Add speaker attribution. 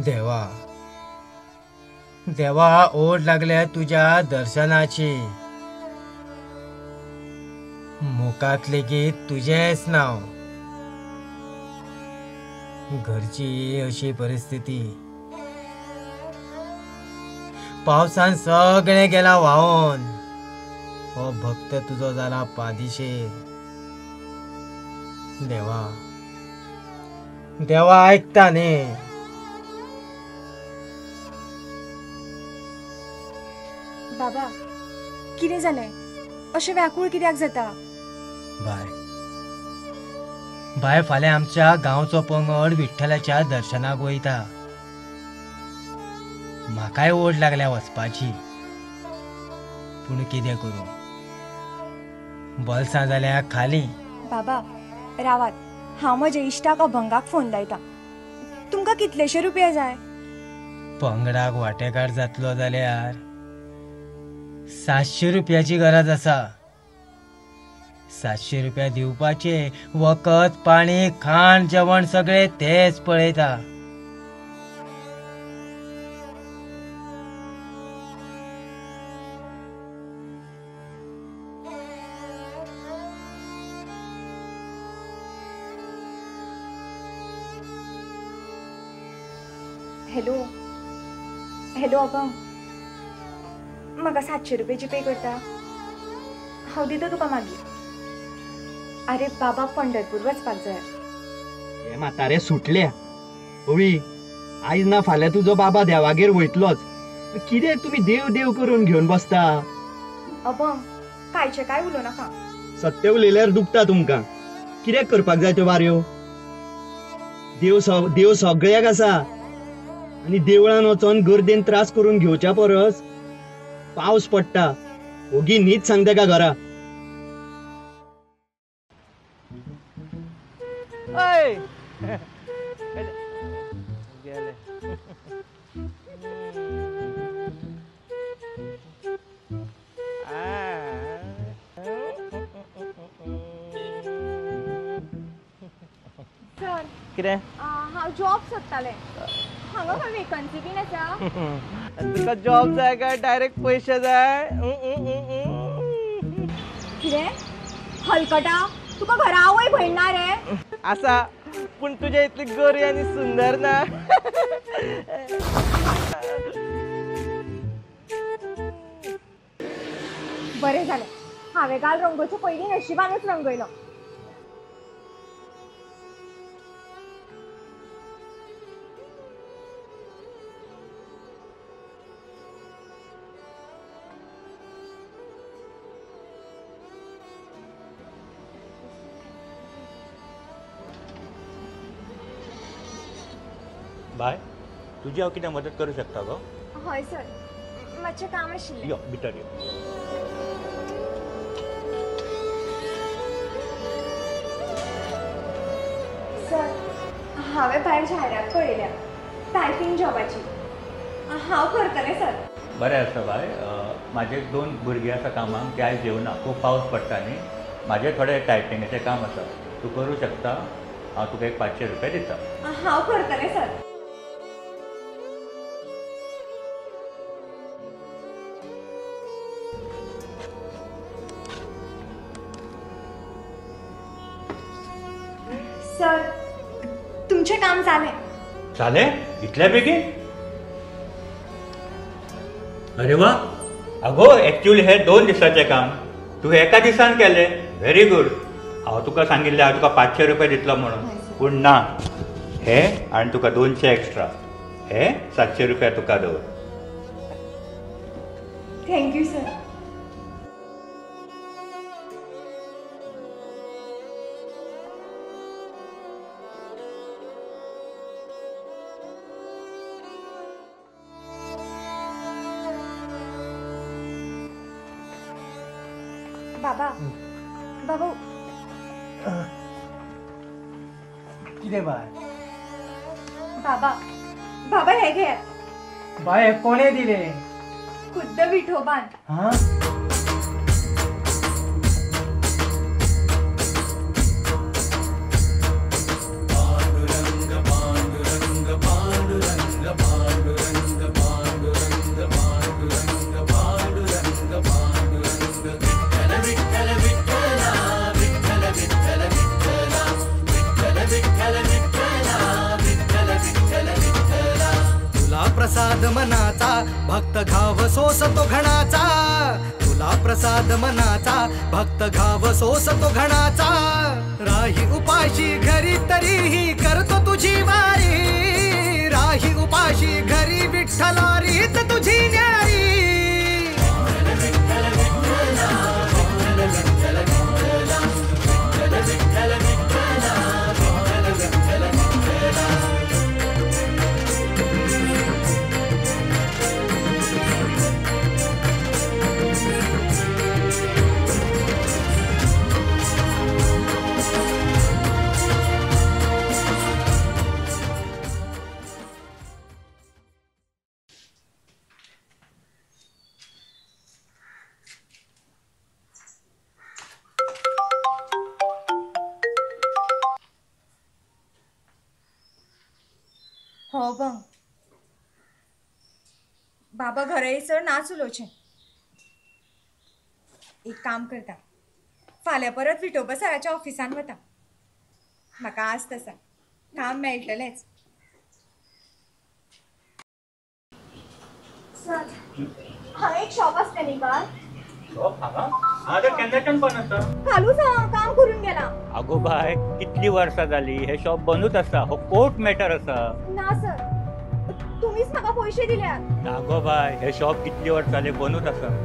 Speaker 1: देवा देवा ओढ लागल्या तुझ्या दर्शनाची. मुखात लेगीत तुझेच नाव. घरची अशी परिस्थिती. पावसान सगळे गेला वाहून. हो भक्त तुझो झाला पादिशेर. देवा देवा ऐकता ने.
Speaker 2: बाबा कितें जालें? अशें व्याकूळ कित्याक जाता?
Speaker 1: बाय बाय फाल्यां आमच्या गांवचो पंगड विठ्ठलाच्या दर्शनाक वयता. म्हाकाय ओढ लागल्या वचपाची, पूण कितें करूं? बॉल्सां जाल्या खाली.
Speaker 2: बाबा रावात, हांव म्हज्या इश्टाक अभंगाक फोन लायता. तुमकां कितलेशे रुपया जाय?
Speaker 1: पंगडाक वांटेकार जातलो जाल्यार 700 रुपयाची गरज आसा. 700 रुपया दिवपाचे. वखद पाणी खाण जेवण सगळे तेच पळयता.
Speaker 2: हॅलो हॅलो अभंग, म्हाका 700 रुपया जीपे करता. हांव दिता तुका मागीर. अरे बाबा पंढरपूर वचपाक जाय.
Speaker 3: हे म्हातारे सुटल्या. ओवी आयज ना फाल्यां तुजो बाबा देवागेर वयतलोच. कितें तुमी देव देव करून घेवन बसता?
Speaker 2: अभंग कांयचे काय उलोव नाका.
Speaker 3: सत्य उलयल्यार दुखता तुमकां. कित्याक करपाक जाय त्यो वाऱ्यो? देव सगळ्याक आसा. आनी देवळान वचोन गर्देन त्रास करून घेवच्या परस पावस पडटा ओगी न्हीच सांग तेका घरा.
Speaker 2: सर
Speaker 4: कितें?
Speaker 2: हांव जॉब सोदतालें. हांगा खंय वेकन्सी बीन आसा?
Speaker 4: तुका जॉब जाय काय डायरेक्ट पैसे जाय?
Speaker 2: कितें हलकटा? तुका घरा आवय भयण ना रे?
Speaker 4: आसा, पूण तुझ्या इतली गोरी आणि सुंदर ना.
Speaker 2: बरें जालें, हांवें काल रंगोवचे पयलीं नशिबानूच रंगयलो.
Speaker 5: बाय, तुझी हांव कितें मदत करूं शकता गो?
Speaker 2: हय सर, मातशें काम आशिल्लें.
Speaker 5: यो भितर यो.
Speaker 2: सर हांवें भायर जायरात पळयल्या टायपिंग जॉबाची. हांव करतलें सर.
Speaker 5: बरें आसा बाय. म्हाजे 2 भुरगीं आसा कामाक, ते आयज येवना. खूब पावस पडटा न्ही. म्हाजें थोडें टायपिंगाचें काम आसा. तूं करूं शकता. हांव तुका एक 500 रुपया दिता.
Speaker 2: हांव करतलें सर. सर तुमचें काम जालें.
Speaker 5: जालें? इतल्या बेगीन? अरे वा. आगो एक्चुअली हे 2 दिसाचें काम. तूं एका दिसान केलें. Very good. हांव तुका सांगिल्लें हांव तुका 500 रुपया दितलो म्हणून. पूण ना, हे आनी तुका 200 एक्स्ट्रा. हे 700 रुपया तुका दवर.
Speaker 2: Thank you sir. बाबा बाबा
Speaker 1: कितें बाय?
Speaker 2: बाबा बाबा हे घे.
Speaker 1: बाय हे कोणे दिले?
Speaker 2: खुद्द विठोबान.
Speaker 1: हा?
Speaker 6: पांडुरंग पांडुरंग पांडुरंग मनाचा भक्त घाव सोसतो घणाचा तुला प्रसाद मनाचा भक्त घाव सोसतो घणाचा राही उपाशी घरी तरीही करतो तुझी वारी राही उपाशी घरी विठ्ठलारीच तुझी न्यारी
Speaker 2: हो बं बाबा घरा येसर नाच उलोवचें एक काम करता फाल्यां परत विठोबा सराच्या ऑफिसान वता म्हाका आज तसा काम मेळटलेंच सर हांगा एक शॉप आसलें न्ही काल
Speaker 5: शॉप हांगा तर केन्नाच्यान बंद आसा
Speaker 2: चालूच काम करून गेला
Speaker 5: आगो बाय कितली वर्सां जाली हे शॉप बंदूच आसा हो कोर्ट मॅटर आसा
Speaker 2: ना सर तुम्हीच म्हाका पयशे दिल्यात
Speaker 5: आगो बाय हे शॉप कितली वर्सां जाली बंदूच आसा